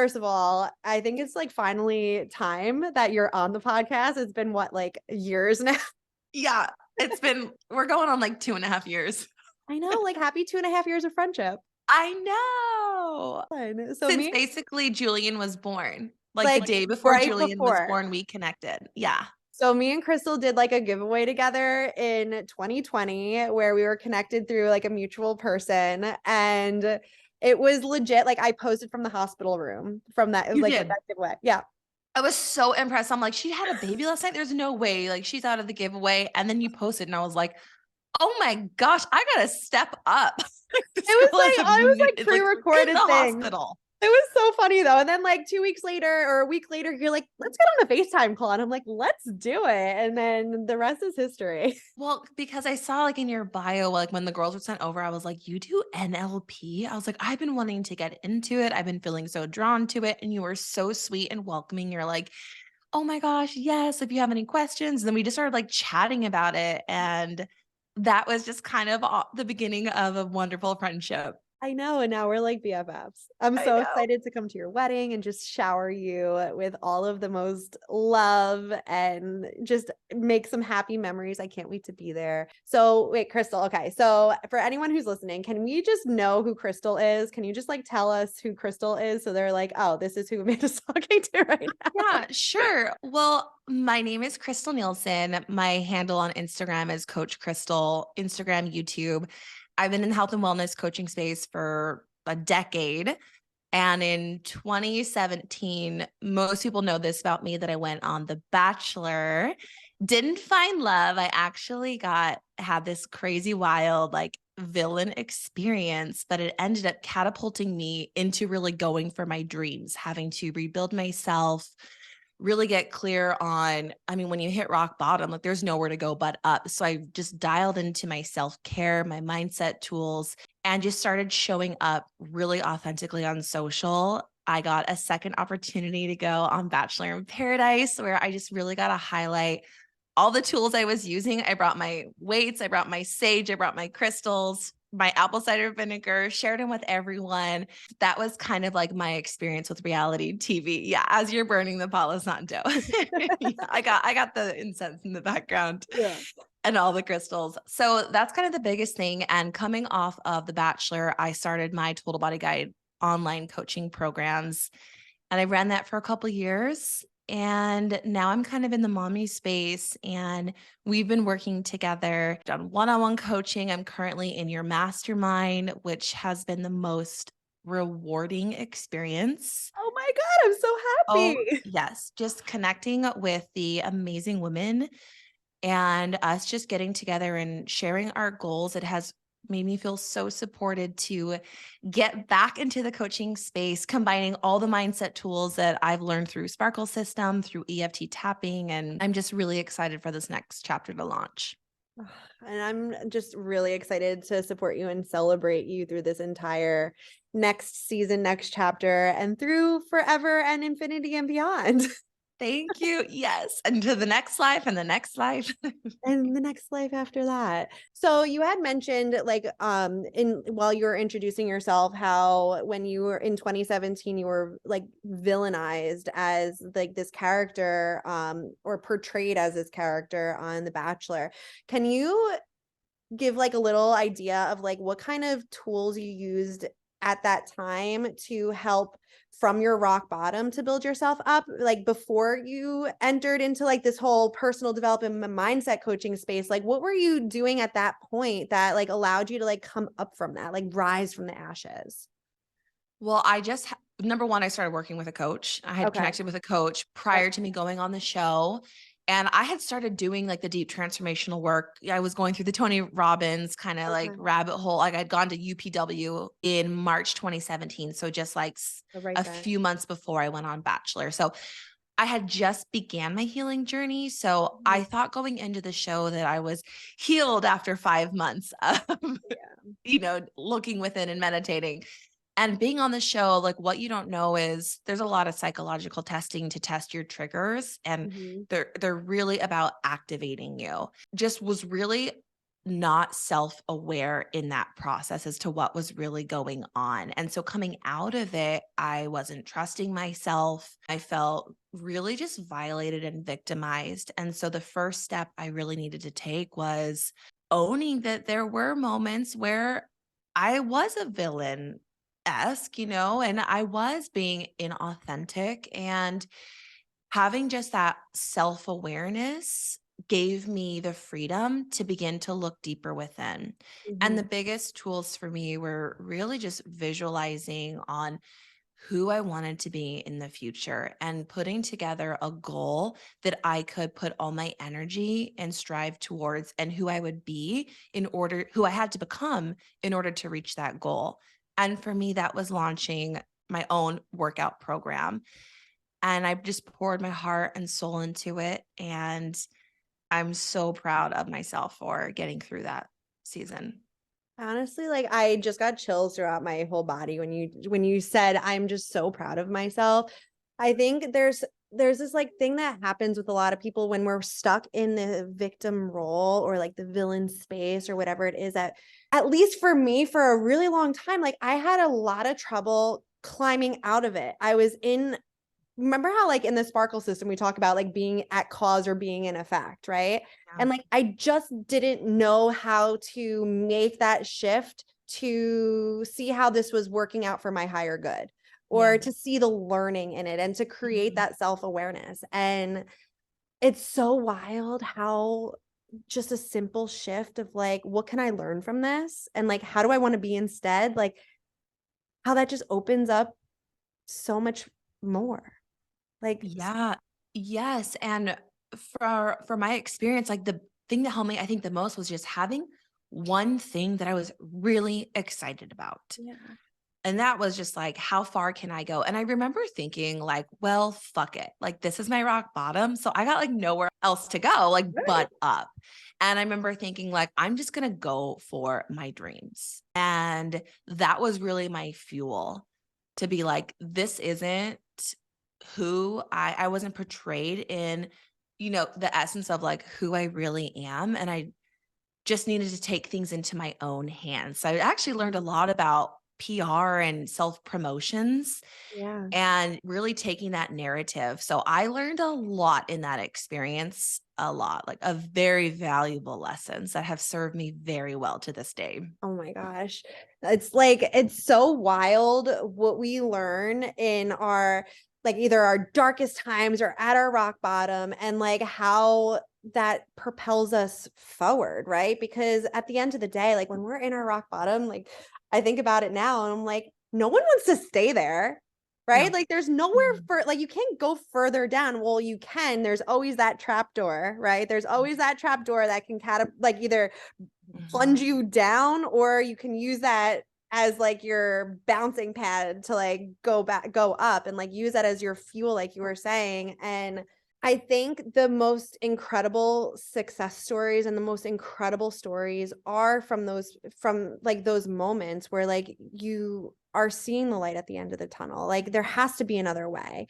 first of all, I think it's like finally time that you're on the podcast. It's been what, like years now? Yeah, we're going on like 2.5 years. I know, like happy 2.5 years of friendship. I know. Fun. So Since me, basically Julian was born. Like the like day before right Julian was before. born, we connected. Yeah. So me and Krystal did like a giveaway together in 2020 where we were connected through like a mutual person, and it was legit. Like I posted from the hospital room from that. It was You like did. that giveaway. Yeah. I was so impressed. I'm like, she had a baby last night. There's no way. Like, she's out of the giveaway. And then you posted, and I was like, oh my gosh, I gotta step up. Like, this girl is I was like it's like in the pre-recorded things. hospital. It was so funny though. And then like 2 weeks later or a week later, you're like, let's get on a FaceTime call. And I'm like, let's do it. And then the rest is history. Well, because I saw like in your bio, like when the girls were sent over, I was like, you do NLP? I was like, I've been wanting to get into it. I've been feeling so drawn to it. And you were so sweet and welcoming. You're like, oh my gosh, yes, if you have any questions. And then we just started like chatting about it. And that was just kind of the beginning of a wonderful friendship. I know. And now we're like BFFs. I'm I so know. excited to come to your wedding and just shower you with all of the most love and just make some happy memories. I can't wait to be there. So, wait, Krystal. Okay. So, for anyone who's listening, can we just know who Krystal is? Can you just like tell us who Krystal is? So they're like, oh, this is who Amanda's talking to right now. Yeah, sure. Well, my name is Krystal Nielson. My handle on Instagram is Coach Krystal, Instagram, YouTube. I've been in the health and wellness coaching space for a decade. And in 2017, most people know this about me that I went on The Bachelor. Didn't find love. I actually had this crazy wild like villain experience, but it ended up catapulting me into really going for my dreams, having to rebuild myself, really get clear on, I mean, when you hit rock bottom, like there's nowhere to go but up. So I just dialed into my self-care, my mindset tools, and just started showing up really authentically on social. I got a second opportunity to go on Bachelor in Paradise, where I just really got to highlight all the tools I was using. I brought my weights, I brought my sage, I brought my crystals, my apple cider vinegar, shared them with everyone. That was kind of like my experience with reality TV. Yeah, as you're burning the Palo Santo. Yeah, I got the incense in the background Yeah. and all the crystals. So that's kind of the biggest thing. And coming off of The Bachelor, I started my Total Body Guide online coaching programs. And I ran that for a couple of years. And now I'm kind of in the mommy space, and we've been working together, done one-on-one coaching. I'm currently in your mastermind, which has been the most rewarding experience. Oh my God, I'm so Oh, happy. yes. Just connecting with the amazing women and us just getting together and sharing our goals. It has made me feel so supported to get back into the coaching space, combining all the mindset tools that I've learned through Sparkle System, through EFT tapping. And I'm just really excited for this next chapter to launch. And I'm just really excited to support you and celebrate you through this entire next season, next chapter, and through forever and infinity and beyond. Thank you. Yes. And to the next life and the next life. And the next life after that. So you had mentioned like in while you were introducing yourself how when you were in 2017 you were like villainized as like this character or portrayed as this character on The Bachelor. Can you give like a little idea of like what kind of tools you used at that time to help from your rock bottom to build yourself up, like before you entered into like this whole personal development mindset coaching space? Like what were you doing at that point that like allowed you to like come up from that, like rise from the ashes? Well, number one, I started working with a coach. I had Okay. connected with a coach prior to me going on the show. And I had started doing like the deep transformational work. I was going through the Tony Robbins kind of like Okay. rabbit hole. Like I'd gone to UPW in March 2017. So just like So right a then. few months before I went on Bachelor. So I had just began my healing journey. So I Mhm. thought going into the show that I was healed after 5 months of, Yeah. looking within and meditating. And being on the show, like what you don't know is there's a lot of psychological testing to test your triggers, and Mhm. they're really about activating you. Just was really not self-aware in that process as to what was really going on. And so coming out of it, I wasn't trusting myself. I felt really just violated and victimized. And so the first step I really needed to take was owning that there were moments where I was a villain esque, and I was being inauthentic, and having just that self awareness gave me the freedom to begin to look deeper within. And the Mhm. biggest tools for me were really just visualizing on who I wanted to be in the future and putting together a goal that I could put all my energy and strive towards, and who I would be who I had to become in order to reach that goal. And for me, that was launching my own workout program. And I just poured my heart and soul into it. And I'm so proud of myself for getting through that season. Honestly, like I just got chills throughout my whole body when you said I'm just so proud of myself. I think there's this like thing that happens with a lot of people when we're stuck in the victim role or like the villain space or whatever it is, that at least for me for a really long time, like I had a lot of trouble climbing out of it. I was in Remember how like in the sparkle system we talk about like being at cause or being in effect, right? Yeah. And like I just didn't know how to make that shift to see how this was working out for my higher good, Yeah. or to see the learning in it and to create Mhm. that self-awareness. And it's so wild how just a simple shift of like, what can I learn from this, and like how do I want to be instead, like how that just opens up so much more. Like Yeah. Yes. And for my experience, like the thing that helped me, I think the most was just having one thing that I was really excited about. yeah. And that was just like, how far can I go? And I remember thinking, like, well, fuck it. Like, this is my rock bottom. So I got like nowhere else to go, like, Right. but up. And I remember thinking, like, I'm just going to go for my dreams. And that was really my fuel to be like, this isn't who I wasn't portrayed in, the essence of like who I really am. And I just needed to take things into my own hands. So I actually learned a lot about PR and self promotions Yeah. and really taking that narrative. So I learned a lot in that experience, a lot, like a very valuable lessons that have served me very well to this day. Oh my gosh. It's like it's so wild what we learn in our like either our darkest times or at our rock bottom, and like how that propels us forward, right? Because at the end of the day, like when we're in our rock bottom, like I think about it now and I'm like, no one wants to stay there. Right? No. Like there's nowhere Mhm. for like you can't go further down. Well, you can. There's always that trap door, right? There's always that trap door that can like either Mhm. plunge you down, or you can use that as like your bouncing pad to like go up and like use that as your fuel like you were saying. And I think the most incredible success stories and the most incredible stories are from like those moments where like you are seeing the light at the end of the tunnel. Like there has to be another way.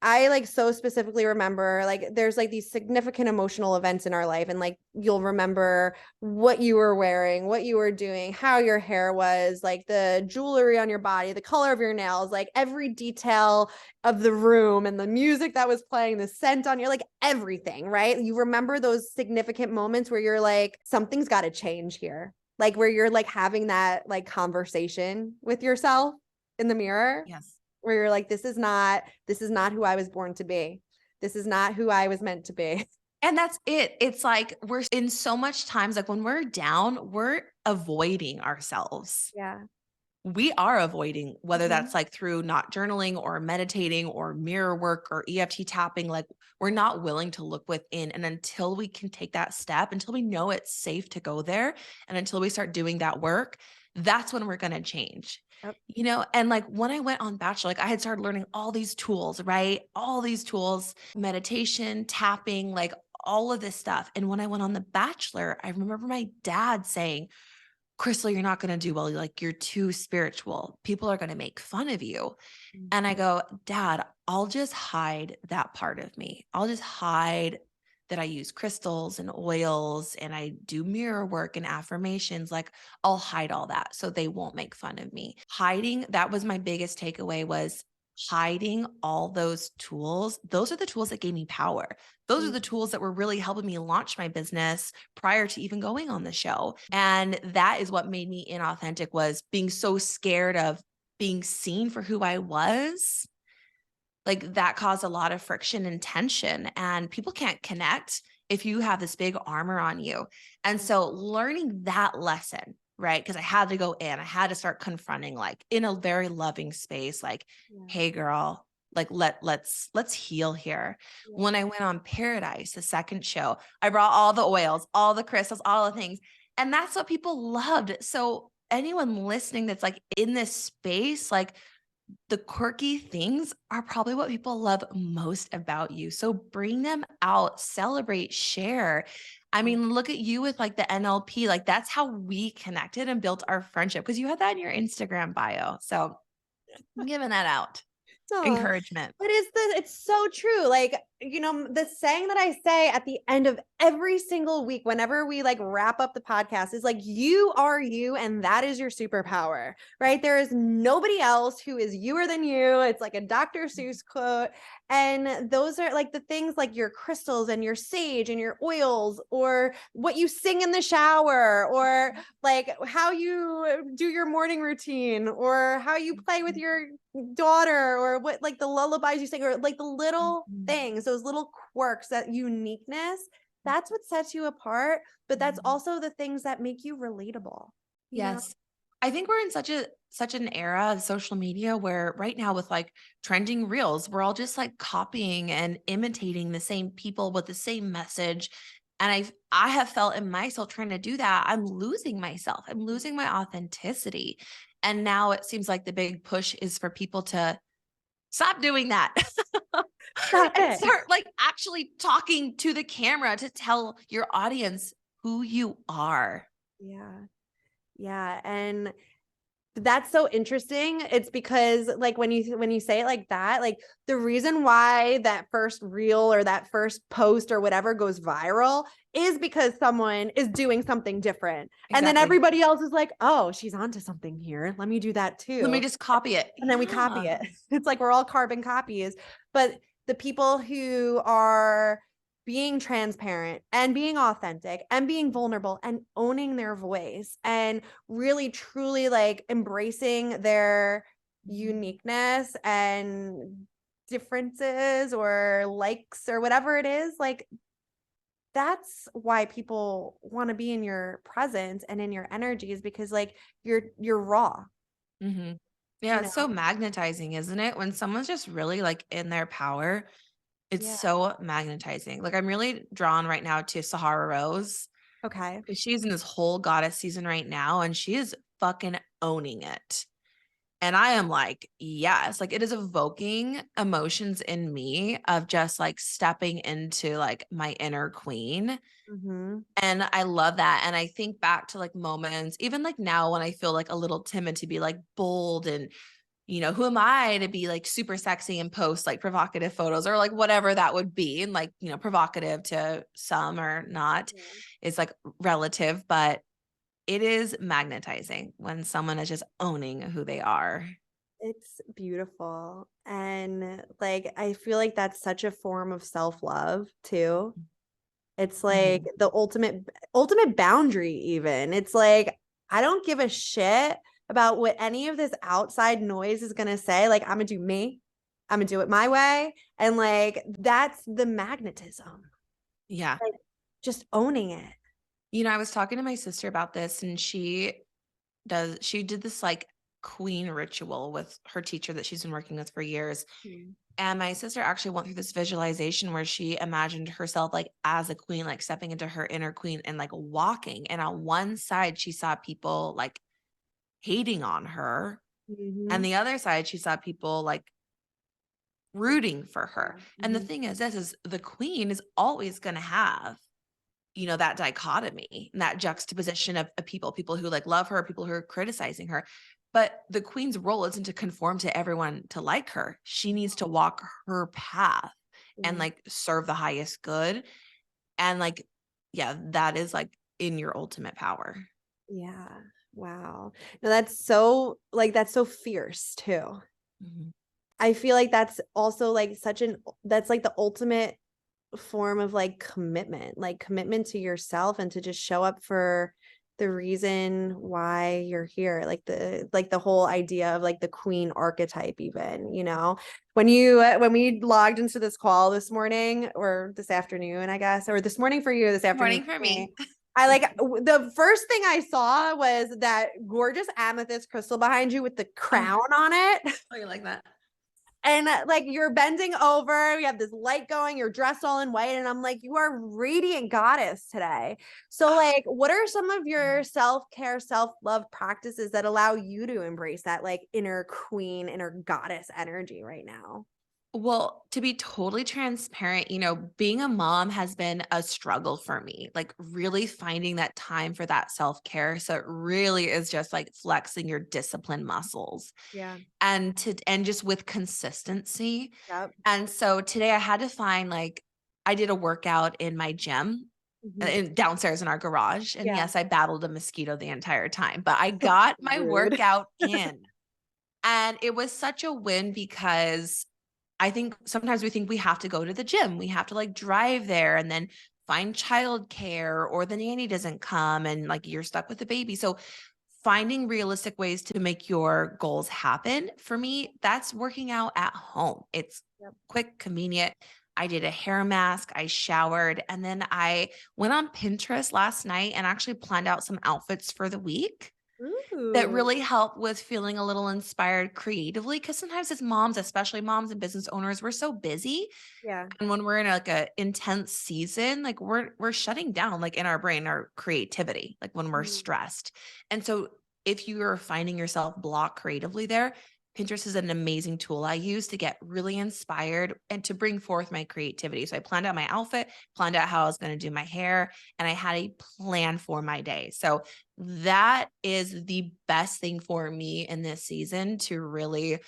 I like so specifically remember like there's like these significant emotional events in our life, and like you'll remember what you were wearing, what you were doing, how your hair was, like the jewelry on your body, the color of your nails, like every detail of the room and the music that was playing, the scent on your like everything, right? You remember those significant moments where you're like something's got to change here. Like where you're like having that like conversation with yourself in the mirror, Yes. where you're like this is not who I was born to be. This is not who I was meant to be. And that's it. It's like we're in so much times, like when we're down, we're avoiding ourselves. Yeah. We are avoiding, whether Mhm. that's like through not journaling or meditating or mirror work or EFT tapping, like we're not willing to look within. And until we can take that step, until we know it's safe to go there, and until we start doing that work, that's when we're going to change. Yep. And like when I went on Bachelor, like I had started learning all these tools, right? All these tools, meditation, tapping, like all of this stuff. And when I went on The Bachelor, I remember my dad saying, Krystal, you're not going to do well. Like, you're too spiritual. People are going to make fun of you. And I go, Dad, I'll just hide that part of me. I'll just hide that I use crystals and oils and I do mirror work and affirmations, like I'll hide all that so they won't make fun of me. Hiding, that was my biggest takeaway, was hiding all those tools. Those are the tools that gave me power. Those are the tools that were really helping me launch my business prior to even going on the show. And that is what made me inauthentic, was being so scared of being seen for who I was. Like that caused a lot of friction and tension, and people can't connect if you have this big armor on you. And so learning that lesson, right? Because I had to go in, I had to start confronting, like in a very loving space, like, hey girl, like let's heal here. When I went on Paradise, the second show, I brought all the oils, all the crystals, all the things. And that's what people loved. So anyone listening that's like in this space, like the quirky things are probably what people love most about you. So bring them out, celebrate, share. I mean, look at you with like the NLP. Like that's how we connected and built our friendship, because you had that in your Instagram bio. So I'm giving that out. Aw. Encouragement. But it's so true. Like, the saying that I say at the end of every single week, whenever we like wrap up the podcast, is like, you are you, and that is your superpower, right? There is nobody else who is youer than you. It's like a Dr. Seuss quote. And those are like the things, like your crystals and your sage and your oils, or what you sing in the shower, or like how you do your morning routine, or how you play with your daughter, or what, like the lullabies you sing, or like the little things, those little quirks, that uniqueness, that's what sets you apart. But that's also the things that make you relatable. Yes. I think we're in such an era of social media where right now with like trending reels, we're all just like copying and imitating the same people with the same message. And I have felt in myself trying to do that, I'm losing myself. I'm losing my authenticity. And now it seems like the big push is for people to stop doing that. Stop And it. start like actually talking to the camera to tell your audience who you are. Yeah. And that's so interesting. It's because like when you say it like that, like the reason why that first reel or that first post or whatever goes viral is because someone is doing something different. And then Exactly. everybody else is like, oh, she's onto something here. Let me do that Let me too. just copy it. And then we copy Yeah. it. It's like we're all carbon copies. But the people who are being transparent and being authentic and being vulnerable and owning their voice and really truly like embracing their uniqueness and differences or likes or whatever it is, like that's why people want to be in your presence and in your energies, because like you're raw, Mm-hmm. you Yeah, it's so know. magnetizing, isn't it? When someone's just really like in their power, it's Yeah. so magnetizing. Like I'm really drawn right now to Sahara Rose. Okay. 'Cause she's in this whole goddess season right now, and she is fucking owning it. And I am like, yes, like it is evoking emotions in me of just like stepping into like my inner queen. Mm-hmm. And I love that. And I think back to like moments, even like now when I feel like a little timid to be like bold and, who am I to be like super sexy and post like provocative photos or like whatever that would be. And like, provocative to some or not is like relative, but it is magnetizing when someone is just owning who they are. It's beautiful. And like I feel like that's such a form of self-love too. It's like Mhm. the ultimate boundary even. It's like I don't give a shit about what any of this outside noise is going to say. Like I'm going to do me. I'm going to do it my way. And like that's the magnetism. Yeah. Like just owning it. I was talking to my sister about this, and she did this like queen ritual with her teacher that she's been working with for years. And my sister actually went through this visualization where she imagined herself like as a queen, like stepping into her inner queen and like walking. And on one side, she saw people like hating on her. And Mm-hmm. the other side, she saw people like rooting for her. And the thing is, this is the queen is always going to have, that dichotomy and that juxtaposition of people who like love her, people who are criticizing her. But the queen's role isn't to conform to everyone to like her. She needs to walk her path and Yeah. like serve the highest good. And like, yeah, that is like in your ultimate power. Yeah. Wow. No, that's so fierce too. Mhm. I feel like that's also like that's like the ultimate form of like commitment to yourself and to just show up for the reason why you're here. Like the whole idea of like the queen archetype, even, when we logged into this call this morning or this afternoon, I guess, or this morning for you, this afternoon Morning for for me. me. I like the first thing I saw was that gorgeous amethyst crystal behind you with the Oh, crown on it. oh, you like that? And like you're bending over, you have this light going, you're dressed all in white. And I'm like, you are radiant goddess today. So, like, what are some of your self-care, self-love practices that allow you to embrace that like inner queen, inner goddess energy right now? Well, to be totally transparent, being a mom has been a struggle for me, like really finding that time for that self care. So it really is just like flexing your discipline muscles Yeah. and just with consistency. Yep. And so today I had to find like, I did a workout in my gym Mhm. downstairs in our garage. And Yeah. yes, I battled a mosquito the entire time, but I got my Rude. workout in. And it was such a win because I think sometimes we think we have to go to the gym. We have to like drive there and then find childcare or the nanny doesn't come and like you're stuck with the baby. So finding realistic ways to make your goals happen for me, that's working out at home. It's Yep. quick, convenient. I did a hair mask, I showered, and then I went on Pinterest last night and actually planned out some outfits for the week that Ooh. really help with feeling a little inspired creatively. Cause sometimes as moms, especially moms and business owners, we're so busy. Yeah. And when we're in like a intense season, like we're shutting down like in our brain, our creativity, like when we're Mm. stressed. And so if you are finding yourself blocked creatively there, Pinterest is an amazing tool I use to get really inspired and to bring forth my creativity. So I planned out my outfit, planned out how I was going to do my hair, and I had a plan for my day. So that is the best thing for me in this season to really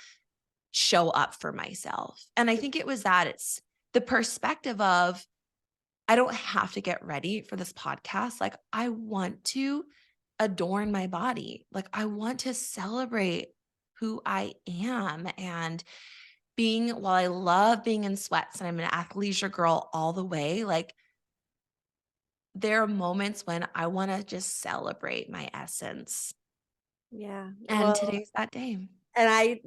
show up for myself. And I think it was that it's the perspective of I don't have to get ready for this podcast. Like I want to adorn my body. Like I want to celebrate who I am and while I love being in sweats and I'm an athleisure girl all the way, like there are moments when I want to just celebrate my essence. Yeah. And Well, today's that day. and I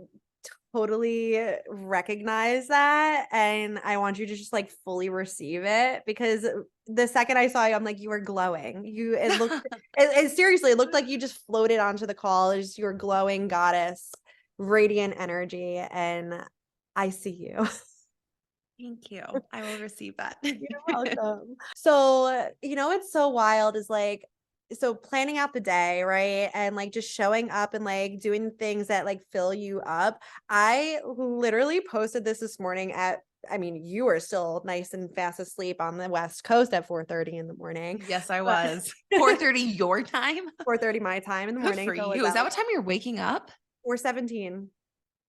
totally recognize that. And I want you to just like fully receive it because the second I saw you, I'm like, you were glowing. It seriously, it looked like you just floated onto the call as your glowing goddess, radiant energy. And I see you. Thank you. I will receive that. You're welcome. So, it's so wild is like, so planning out the day, right? And like just showing up and like doing things that like fill you up. I literally posted this morning I mean, you were still nice and fast asleep on the West Coast at 4:30 in the morning, Yes, I but was. 4:30 your time? 4:30 my time in the Good morning. for So it was you. Is at that like what time you're waking up? 4:17.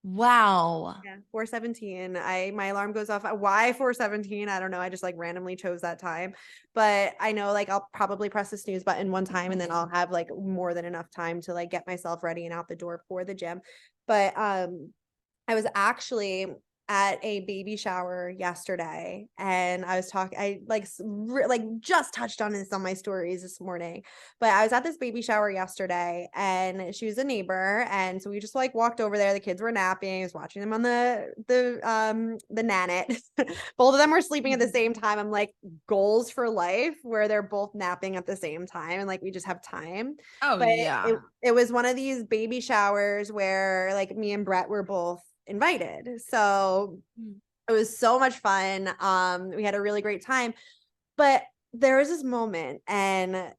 Wow. Yeah, 4:17. My alarm goes off. Why 4:17? I don't know. I just like randomly chose that time. But I know like I'll probably press the snooze button one time and then I'll have like more than enough time to like get myself ready and out the door for the gym. But I was actually at a baby shower yesterday and I was talking I like just touched on this on my stories this morning. But I was at this baby shower yesterday and she was a neighbor and so we just like walked over there. The kids were napping. I was watching them on the nannet. Both of them were sleeping at the same time. I'm like goals for life where they're both napping at the same time and like we just have time. Oh, But yeah. it was one of these baby showers where like me and Brett were both invited. So Mm. it was so much fun. We had a really great time. But there was this moment and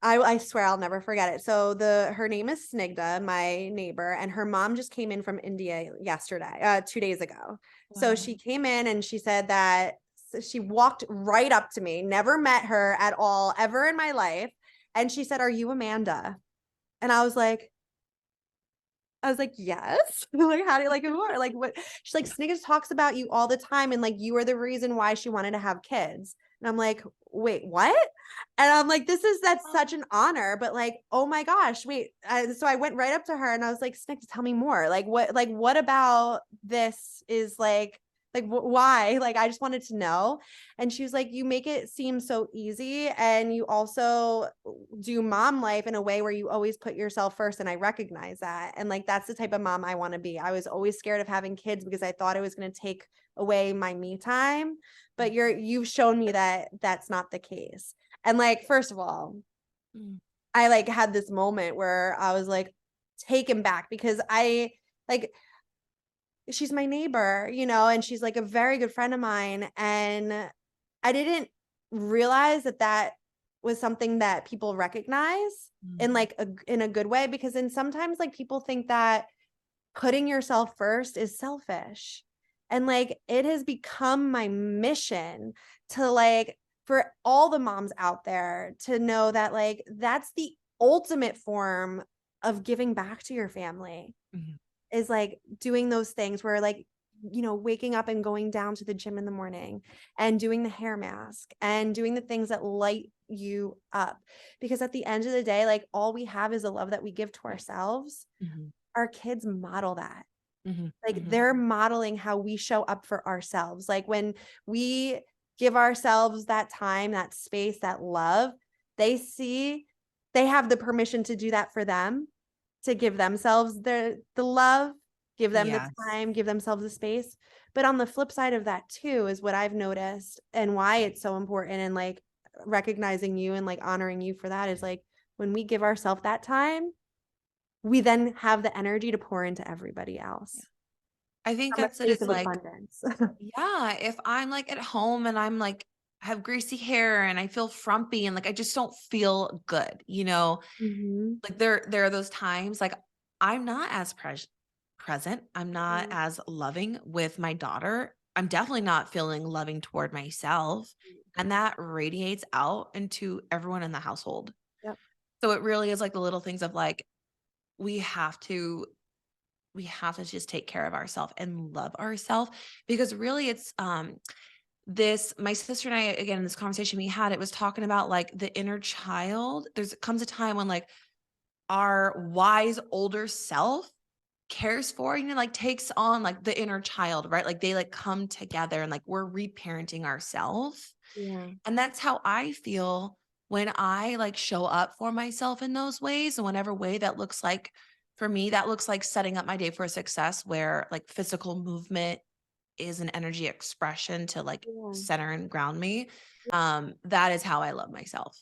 I swear I'll never forget it. So her name is Snigdha, my neighbor, and her mom just came in from India yesterday, 2 days ago. So Wow. she came in and she said that she walked right up to me, never met her at all, ever in my life. And she said, "Are you Amanda?" And I was like, I was like, yes. Like, how do you like who are? Like, what? She's like, Snickers talks about you all the time. And like, you are the reason why she wanted to have kids. And I'm like, wait, what? And I'm like, that's such an honor. But like, oh my gosh, wait. So I went right up to her and I was like, Snickers, tell me more. Like, what about this is like why? Like, I just wanted to know. And she was like, you make it seem so easy. And you also do mom life in a way where you always put yourself first. And I recognize that. And like, that's the type of mom I want to be. I was always scared of having kids because I thought it was going to take away my me time. But you've shown me that that's not the case. And like, first of all, I like had this moment where I was like taken back because I like, she's my neighbor, and she's like a very good friend of mine. And I didn't realize that that was something that people recognize in like in a good way, because then sometimes like people think that putting yourself first is selfish. And like, it has become my mission to like, for all the moms out there to know that like, that's the ultimate form of giving back to your family. Is like doing those things where like, waking up and going down to the gym in the morning and doing the hair mask and doing the things that light you up. Because at the end of the day, like, all we have is the love that we give to ourselves. Our kids model that. Like, they're modeling how we show up for ourselves. Like, when we give ourselves that time, that space, that love, they have the permission to do that for them, to give themselves the love, give them the time, give themselves the space. But on the flip side of that too is what I've noticed, and why it's so important, and like recognizing you and like honoring you for that, is like, when we give ourselves that time, we then have the energy to pour into everybody else. I think From a that's it. place It's of like, abundance. if I'm like at home and I'm like, I have greasy hair and I feel frumpy and like I just don't feel good, like there are those times like I'm not as present. I'm not as loving with my daughter. I'm definitely not feeling loving toward myself. And that radiates out into everyone in the household. Yep. So it really is like the little things of like, we have to just take care of ourselves and love ourselves, because really it's this my sister and I, again, in this conversation we had, it was talking about like the inner child. Comes a time when like our wise older self cares for, like takes on like the inner child, right? Like they like come together and like we're reparenting ourselves. Yeah. And that's how I feel when I like show up for myself in those ways. And whatever way that looks like for me, that looks like setting up my day for success, where like physical movement is an energy expression to like Yeah. center and ground me. That is how I love myself.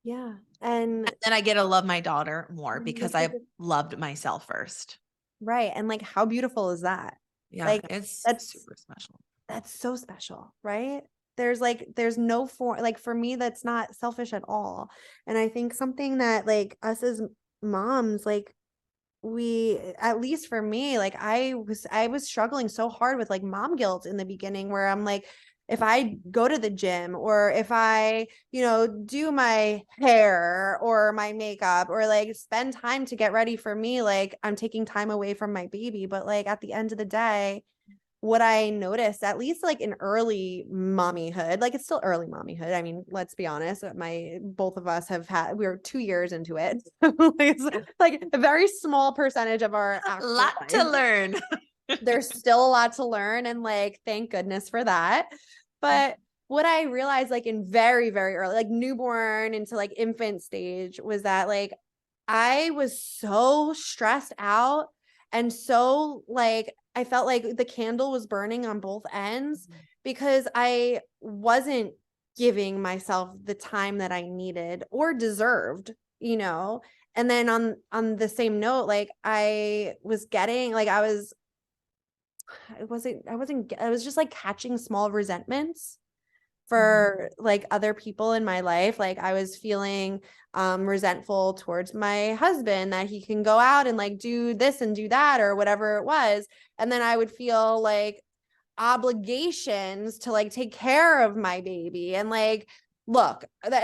Yeah. And Then I get to love my daughter more because I loved myself first. right. And like, how beautiful is that? Yeah, Like, it's that's super special. that's so special, right? There's no form, like, for me, that's not selfish at all. And I think something that like us as moms, like, we, at least for me, like, I was struggling so hard with like mom guilt in the beginning, where I'm like, if I go to the gym, or if I, do my hair or my makeup, or like spend time to get ready for me, like, I'm taking time away from my baby. But like, at the end of the day, what I noticed, at least like in early mommyhood, like, it's still early mommyhood. I mean, let's be honest, both of us we're 2 years into it. It's like a very small percentage of our A actual lot to life. learn. There's still a lot to learn, and like, thank goodness for that. But what I realized, like, in very, very early, like newborn into like infant stage, was that like, I was so stressed out, and so like, I felt like the candle was burning on both ends, because I wasn't giving myself the time that I needed or deserved, And then on the same note, like, I was getting like, I was just like catching small resentments for like other people in my life. Like, I was feeling resentful towards my husband, that he can go out and like do this and do that or whatever it was. And then I would feel like obligations to like take care of my baby, and like look, and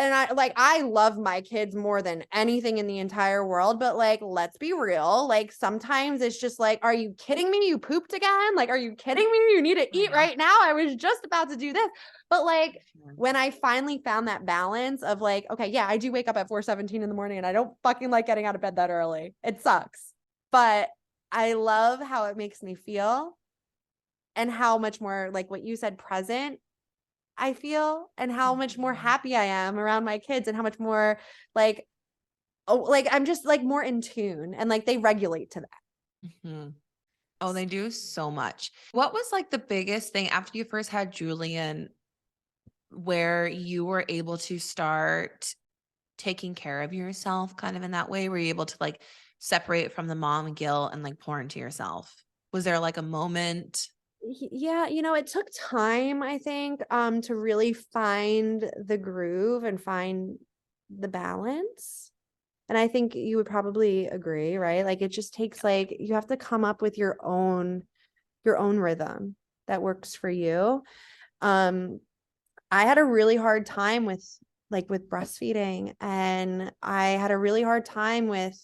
I love my kids more than anything in the entire world, but like, let's be real. Like, sometimes it's just like, are you kidding me? You pooped again? Like, are you kidding me? You need to eat right now. I was just about to do this. But like, when I finally found that balance of like, okay, yeah, I do wake up at 4:17 in the morning and I don't fucking like getting out of bed that early. It sucks. But I love how it makes me feel and how much more, like what you said, present I feel, and how much more happy I am around my kids, and how much more like, oh, like I'm just like more in tune, and like they regulate to that. Mm-hmm. Oh, they do so much. What was like the biggest thing after you first had Julian where you were able to start taking care of yourself kind of in that way? Were you able to like separate from the mom guilt and like pour into yourself? Was there like a moment? Yeah, it took time, I think, to really find the groove and find the balance. And I think you would probably agree, right? Like it just takes like you have to come up with your own rhythm that works for you. Um, I had a really hard time with breastfeeding, and I had a really hard time with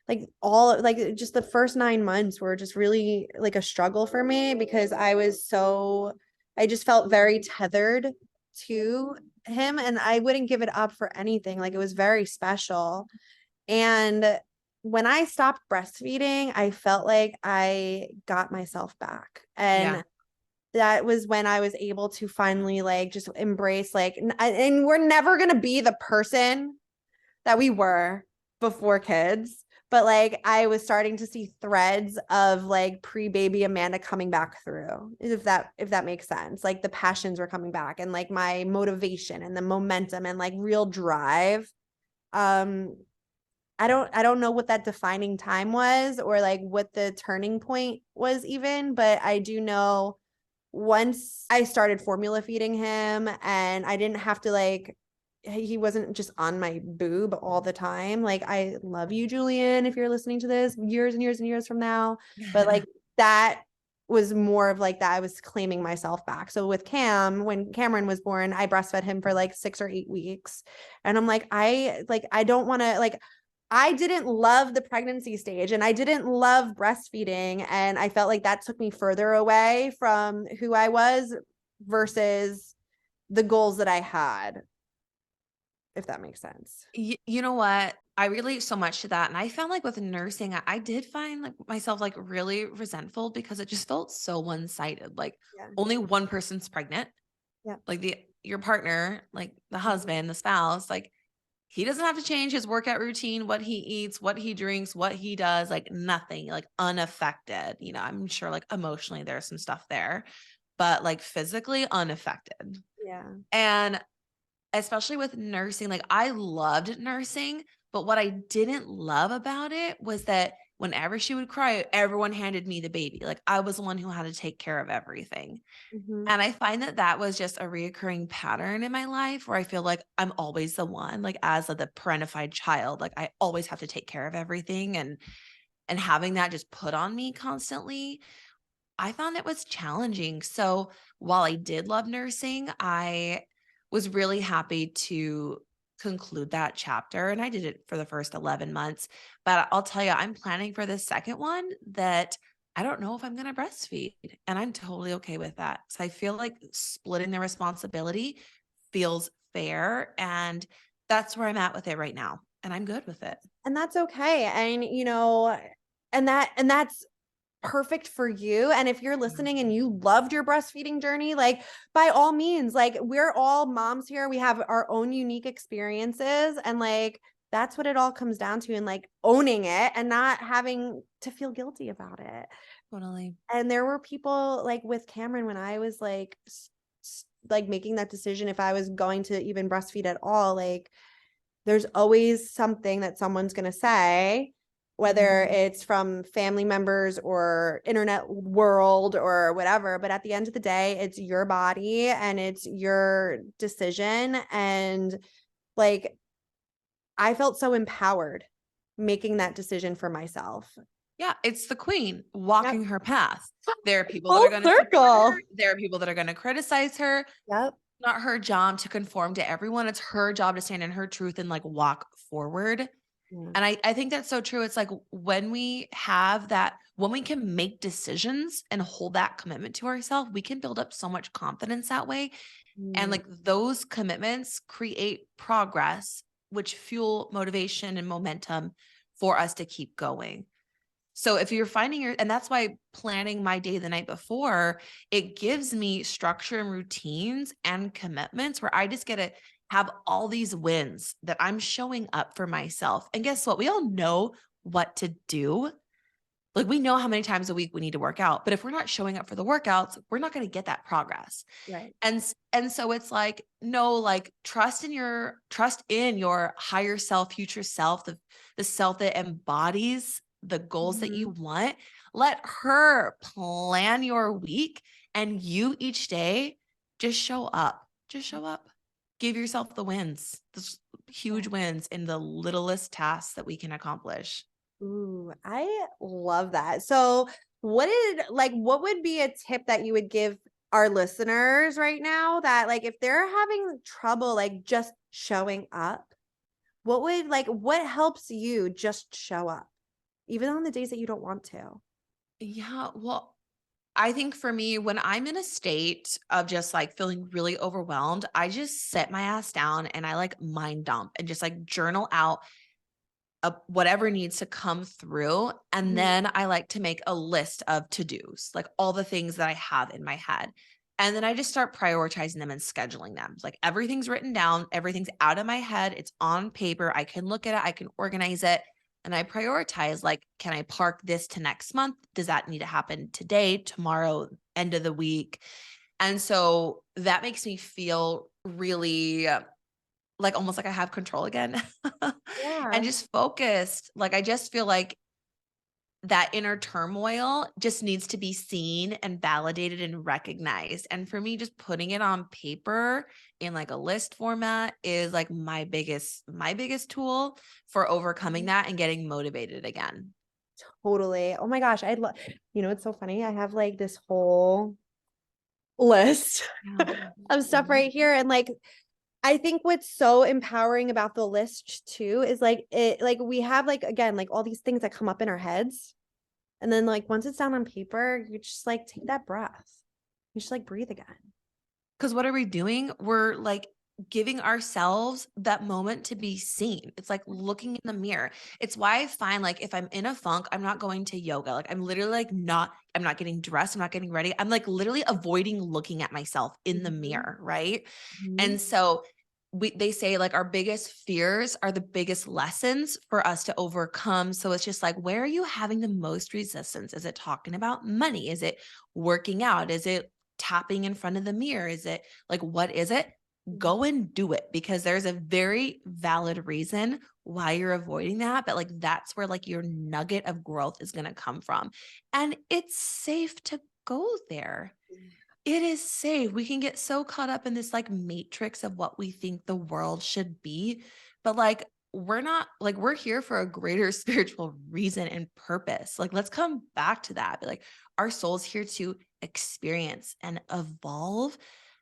like all like just the first 9 months were just really like a struggle for me because I just felt very tethered to him, and I wouldn't give it up for anything. Like it was very special. And when I stopped breastfeeding, I felt like I got myself back. Yeah. And that was when I was able to finally like just embrace like, and we're never going to be the person that we were before kids. But like I was starting to see threads of like pre-baby Amanda coming back through, if that makes sense. Like the passions were coming back, and like my motivation and the momentum and like real drive. Um, I don't know what that defining time was, or like what the turning point was even, but I do know once I started formula feeding him and I didn't have to like, he wasn't just on my boob all the time. Like, I love you, Julian, if you're listening to this years and years and years from now. But like that was more of like that. I was claiming myself back. So with Cam, when Cameron was born, I breastfed him for like 6 or 8 weeks. And I'm like, I don't want to like, I didn't love the pregnancy stage and I didn't love breastfeeding. And I felt like that took me further away from who I was versus the goals that I had, if that makes sense. You know what? I relate so much to that. And I found like with nursing, I did find like myself like really resentful because it just felt so one-sided. Like Yeah. only one person's pregnant, Yeah. like your partner, like the Mhm. husband, the spouse, like he doesn't have to change his workout routine, what he eats, what he drinks, what he does, like nothing, like unaffected. I'm sure like emotionally there's some stuff there, but like physically unaffected. Yeah. And especially with nursing, like I loved nursing, but what I didn't love about it was that whenever she would cry, everyone handed me the baby. Like I was the one who had to take care of everything. Mm-hmm. And I find that that was just a reoccurring pattern in my life where I feel like I'm always the one, like as the parentified child, like I always have to take care of everything and having that just put on me constantly, I found it was challenging. So while I did love nursing, I was really happy to conclude that chapter. And I did it for the first 11 months. But I'll tell you, I'm planning for the second one that I don't know if I'm going to breastfeed. And I'm totally okay with that. So I feel like splitting the responsibility feels fair. And that's where I'm at with it right now. And I'm good with it. And that's okay. And that's perfect for you. And if you're listening and you loved your breastfeeding journey, like by all means, like we're all moms here. We have our own unique experiences, and like that's what it all comes down to, and like owning it and not having to feel guilty about it. Totally. And there were people like with Cameron when I was like like making that decision if I was going to even breastfeed at all, like there's always something that someone's going to say, whether it's from family members or internet world or whatever. But at the end of the day, it's your body and it's your decision. And like, I felt so empowered making that decision for myself. Yeah, it's the queen Yep. walking her path. There are people that Full are gonna support circle. her, there are people that are gonna criticize her. Yep. not her job to conform to everyone. It's her job to stand in her truth and like walk forward. Yeah. And I think that's so true. It's like when we have that, when we can make decisions and hold that commitment to ourselves, we can build up so much confidence that way. And Mm, like those commitments create progress, which fuel motivation and momentum for us to keep going. So if you're finding and that's why planning my day the night before, it gives me structure and routines and commitments where I just get to have all these wins that I'm showing up for myself. And guess what? We all know what to do. Like we know how many times a week we need to work out, but if we're not showing up for the workouts, we're not going to get that progress. right. And so it's like, no, like trust in your higher self, future self, the self that embodies the goals that you Mhm. want. Let her plan your week, and you each day just show up. Just show up. Give yourself the wins, those huge Yeah. wins in the littlest tasks that we can accomplish. Ooh, I love that. So, what would be a tip that you would give our listeners right now that like if they're having trouble like just showing up, what helps you just show up even on the days that you don't want to? Yeah, well, I think for me, when I'm in a state of just like feeling really overwhelmed, I just sit my ass down and I like mind dump and just like journal out whatever needs to come through. And Mhm. then I like to make a list of to dos, like all the things that I have in my head. And then I just start prioritizing them and scheduling them. Like everything's written down, everything's out of my head, it's on paper. I can look at it, I can organize it. And I prioritize like, can I park this to next month? Does that need to happen today, tomorrow, end of the week? And so that makes me feel really like almost like I have control again and Yeah. just focused. Like I just feel like that inner turmoil just needs to be seen and validated and recognized. And for me, just putting it on paper in like a list format is like my biggest tool for overcoming Mhm. that and getting motivated again. Totally. Oh my gosh, I love, it's so funny. I have like this whole list Yeah. of stuff right here. And like, I think what's so empowering about the list too is like we have like again like all these things that come up in our heads. And then like once it's down on paper, you just like take that breath. You just like breathe again. Because what are we doing? We're like giving ourselves that moment to be seen. It's like looking in the mirror. It's why I find like if I'm in a funk, I'm not going to yoga. Like I'm literally like I'm not getting dressed. I'm not getting ready. I'm like literally avoiding looking at myself in the Mhm, mirror. Right. mhm. And so they say like our biggest fears are the biggest lessons for us to overcome. So it's just like, where are you having the most resistance? Is it talking about money? Is it working out? Is it tapping in front of the mirror? Is it like, what is it? Mhm. Go and do it because there's a very valid reason why you're avoiding that. But like, that's where like your nugget of growth is going to come from. And it's safe to go there. It is safe. We can get so caught up in this like matrix of what we think the world should be. But like, we're not like, we're here for a greater spiritual reason and purpose. Like, let's come back to that. Be like, our soul's here to experience and evolve,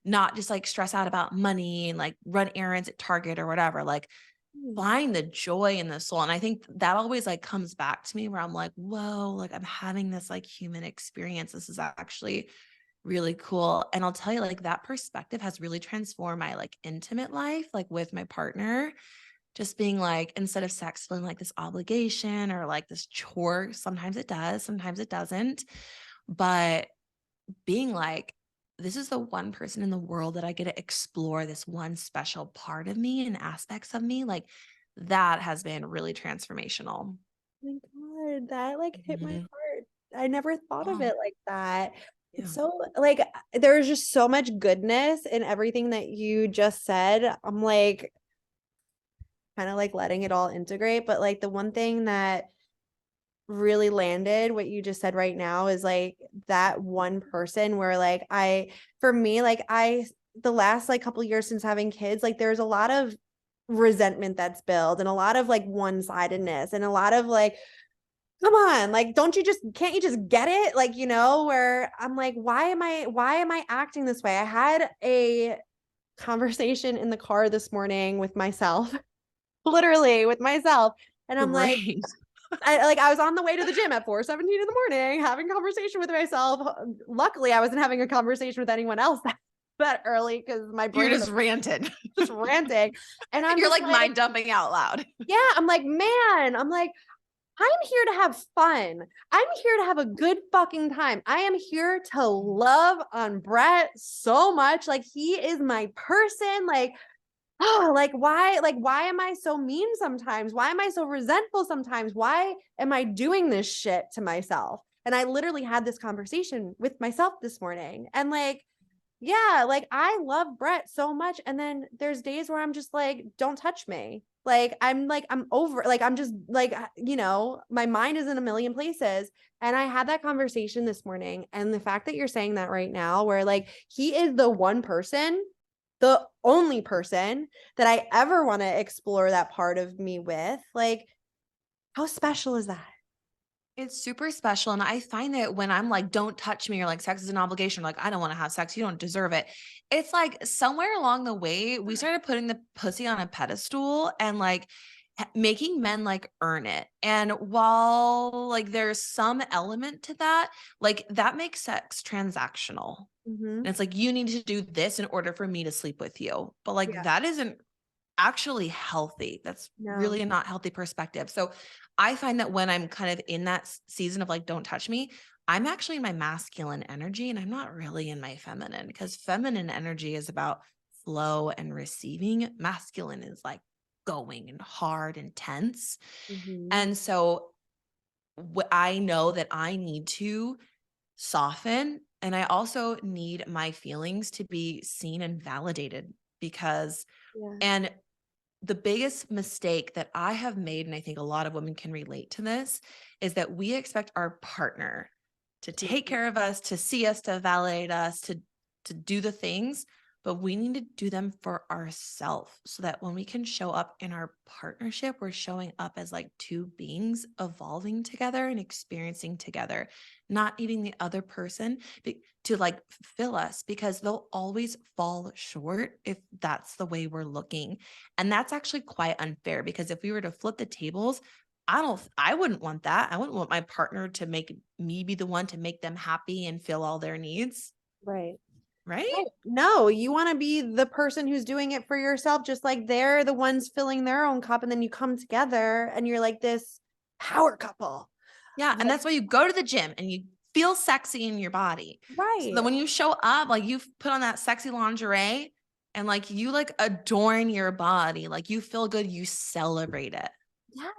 not just like stress out about money and like run errands at Target or whatever. Like, Mm. find the joy in the soul. And I think that always like comes back to me where I'm like, whoa, like I'm having this like human experience. This is actually really cool. And I'll tell you, like, that perspective has really transformed my like intimate life, like with my partner. Just being like, instead of sex feeling like this obligation or like this chore, sometimes it does, sometimes it doesn't. But being like, this is the one person in the world that I get to explore this one special part of me and aspects of me. Like, that has been really transformational. Oh my God, that like hit my Mhm. heart. I never thought of Oh, it like that. It's yeah. so like there's just so much goodness in everything that you just said. I'm like kind of like letting it all integrate, but like the one thing that really landed what you just said right now is like that one person where like for me like the last like couple years since having kids like there's a lot of resentment that's built and a lot of like one-sidedness and a lot of like come on like can't you just get it like where I'm like why am I acting this way. I had a conversation in the car this morning with myself, literally with myself. And I'm like, Great. I was on the way to the gym at 4:17 in the morning, having a conversation with myself. Luckily, I wasn't having a conversation with anyone else that early because my You're brain just was ranting. just ranting. And I'm You're just like like, mind dumping out loud. yeah, I'm like, man, I'm like, I'm here to have fun. I'm here to have a good fucking time. I am here to love on Brett so much. Like, he is my person. Like, oh, why am I so mean sometimes? Why am I so resentful sometimes? Why am I doing this shit to myself? And I literally had this conversation with myself this morning. And like, yeah, like I love Brett so much. And then there's days where I'm just like, don't touch me. Like, I'm over, like, I'm just like, my mind is in a million places. And I had that conversation this morning. And the fact that you're saying that right now, where like he is the one person, the only person that I ever want to explore that part of me with, like, how special is that? It's super special. And I find that when I'm like, don't touch me, or like sex is an obligation, like, I don't want to have sex, you don't deserve it. It's like somewhere along the way, we started putting the pussy on a pedestal and like making men like earn it. And while like there's some element to that, like that makes sex transactional. Mm-hmm. And it's like, you need to do this in order for me to sleep with you. But like, Yeah. that isn't actually healthy. That's No. really a not healthy perspective. So I find that when I'm kind of in that season of like, don't touch me, I'm actually in my masculine energy and I'm not really in my feminine, because feminine energy is about flow and receiving. Masculine is like going and hard and tense. Mm-hmm. And so I know that I need to soften, and I also need my feelings to be seen and validated, because Yeah. and the biggest mistake that I have made, and I think a lot of women can relate to this, is that we expect our partner to take care of us, to see us, to validate us, to do the things, but we need to do them for ourselves so that when we can show up in our partnership, we're showing up as like two beings evolving together and experiencing together, not needing the other person to like fill us, because they'll always fall short if that's the way we're looking. And that's actually quite unfair, because if we were to flip the tables, I wouldn't want that. I wouldn't want my partner to make me be the one to make them happy and fill all their needs. Right. Right? Right. No, you want to be the person who's doing it for yourself, just like they're the ones filling their own cup. And then you come together and you're like this power couple. Yeah. And Like, that's why you go to the gym and you feel sexy in your body. So that right. when you show up, like you put on that sexy lingerie and like you like adorn your body, like you feel good, you celebrate it.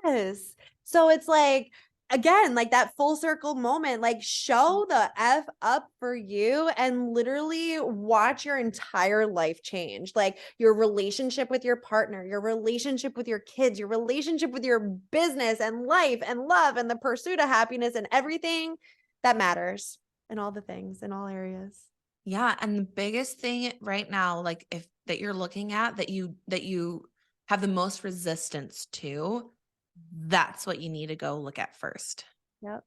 Yes. So it's like, again, like that full circle moment, like show the F up for you and literally watch your entire life change. Like your relationship with your partner, your relationship with your kids, your relationship with your business and life and love and the pursuit of happiness and everything that matters and all the things in all areas. Yeah, and the biggest thing right now, like if that you're looking at that you have the most resistance to, that's what you need to go look at first. Yep.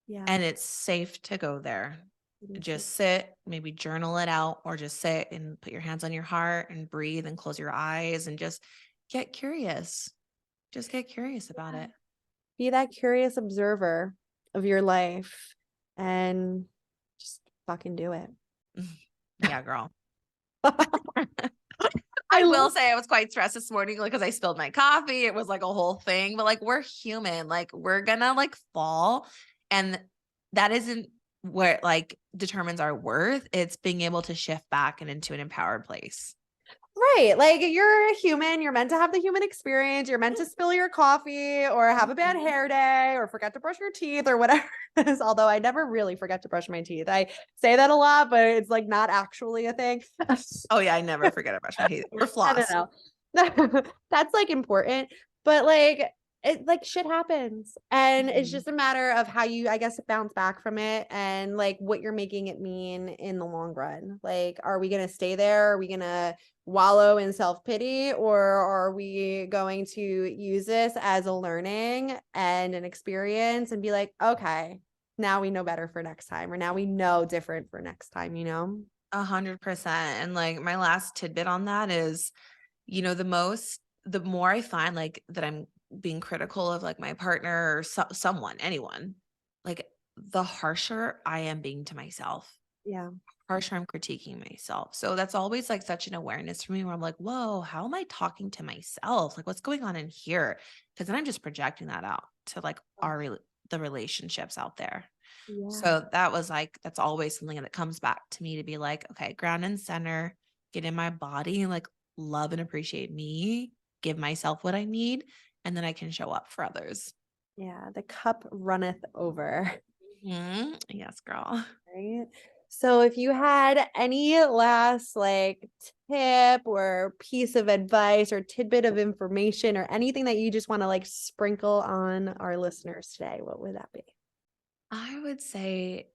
Yeah. And it's safe to go there. It is safe. Just sit, maybe journal it out, or just sit and put your hands on your heart and breathe and close your eyes and just get curious. Just get curious about it. Be that curious observer of your life and just fucking do it. Yeah, girl. I I will love say I was quite stressed this morning, like, because I spilled my coffee. It was like a whole thing, but like we're human, like we're gonna like fall. And that isn't what like determines our worth. It's being able to shift back and into an empowered place. right. Like you're a human, you're meant to have the human experience. You're meant to spill your coffee or have a bad Mhm. hair day or forget to brush your teeth or whatever it is. Although I never really forget to brush my teeth. I say that a lot, but it's like not actually a thing. Oh yeah, I never forget to brush my teeth or I don't floss. know. That's like important, but like it like shit happens. And it's Mhm. just a matter of how you, I guess, bounce back from it and like what you're making it mean in the long run. Like, are we gonna stay there? Are we gonna wallow in self-pity, or are we going to use this as a learning and an experience and be like, okay, now we know better for next time, or now we know different for next time, you know? 100%. And like my last tidbit on that is, the more I find like that I'm being critical of like my partner or someone, anyone, like the harsher I am being to myself, Yeah. harsher I'm critiquing myself. So that's always like such an awareness for me where I'm like, whoa, how am I talking to myself? Like what's going on in here? Because then I'm just projecting that out to like the relationships out there. Yeah. So that was like, that's always something that comes back to me to be like, okay, ground and center, get in my body and like love and appreciate me, give myself what I need, and then I can show up for others. Yeah. The cup runneth over. Yes, girl. Right. So if you had any last like tip or piece of advice or tidbit of information or anything that you just want to like sprinkle on our listeners today, what would that be? I would say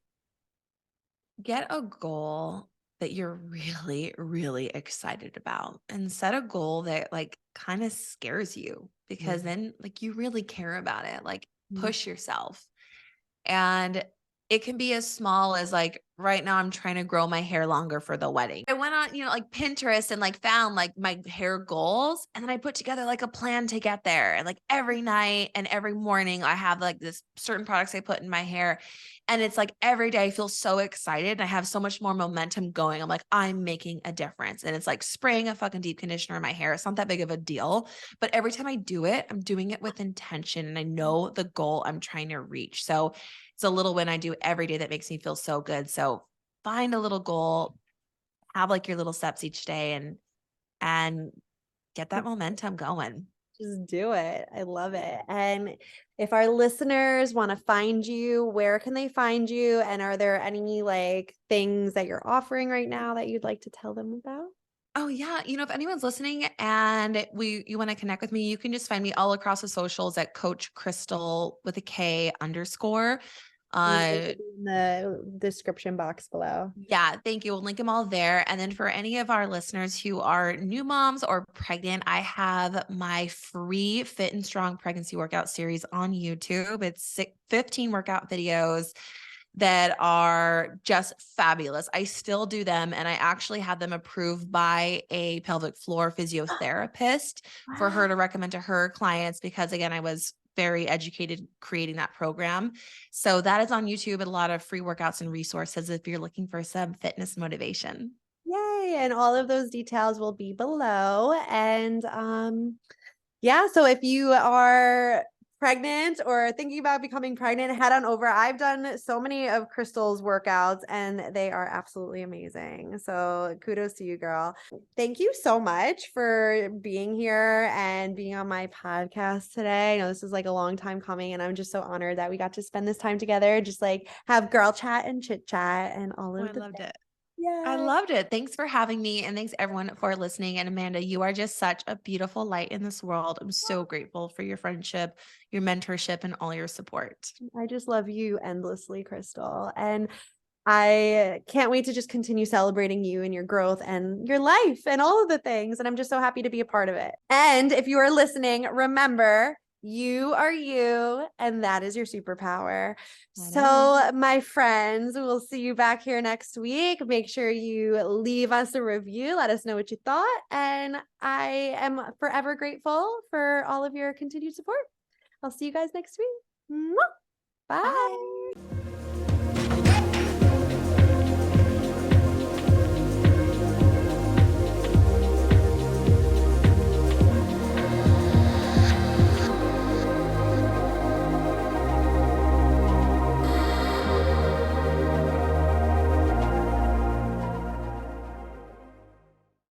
get a goal that you're really, really excited about and set a goal that like kind of scares you because then like you really care about it. Like Mhm. push yourself. And it can be as small as like right now I'm trying to grow my hair longer for the wedding. I went on, like Pinterest and like found like my hair goals and then I put together like a plan to get there. And like every night and every morning I have like this certain products I put in my hair. And it's like every day I feel so excited and I have so much more momentum going. I'm like, I'm making a difference. And it's like spraying a fucking deep conditioner in my hair. It's not that big of a deal. But every time I do it, I'm doing it with intention and I know the goal I'm trying to reach. So it's a little win I do every day that makes me feel so good. So find a little goal, have like your little steps each day and get that momentum going. Just do it. I love it. And if our listeners want to find you, where can they find you? And are there any like things that you're offering right now that you'd like to tell them about? Oh yeah, if anyone's listening and you want to connect with me, you can just find me all across the socials at Coach Krystal with a K _. We'll Uh, link it in the description box below. Yeah, thank you. We'll link them all there. And then for any of our listeners who are new moms or pregnant, I have my free Fit and Strong pregnancy workout series on YouTube. It's 15 workout videos that are just fabulous. I still do them and I actually had them approved by a pelvic floor physiotherapist for her Wow. to recommend to her clients because again, I was very educated creating that program. So that is on YouTube and a lot of free workouts and resources if you're looking for some fitness motivation. Yay. And all of those details will be below. And yeah, so if you are pregnant or thinking about becoming pregnant, head on over. I've done so many of Krystal's workouts and they are absolutely amazing. So kudos to you, girl. Thank you so much for being here and being on my podcast today. I know this is like a long time coming and I'm just so honored that we got to spend this time together, just like have girl chat and chit chat and all Oh, I of the loved things. it. I Yay. loved it. Thanks for having me. And thanks everyone for listening. And Amanda, you are just such a beautiful light in this world. I'm so grateful for your friendship, your mentorship, and all your support. I just love you endlessly, Krystal. And I can't wait to just continue celebrating you and your growth and your life and all of the things. And I'm just so happy to be a part of it. And if you are listening, remember, you are you, and that is your superpower. I know. So, my friends, we'll see you back here next week. Make sure you leave us a review. Let us know what you thought. And I am forever grateful for all of your continued support. I'll see you guys next week. Mwah! Bye. Bye.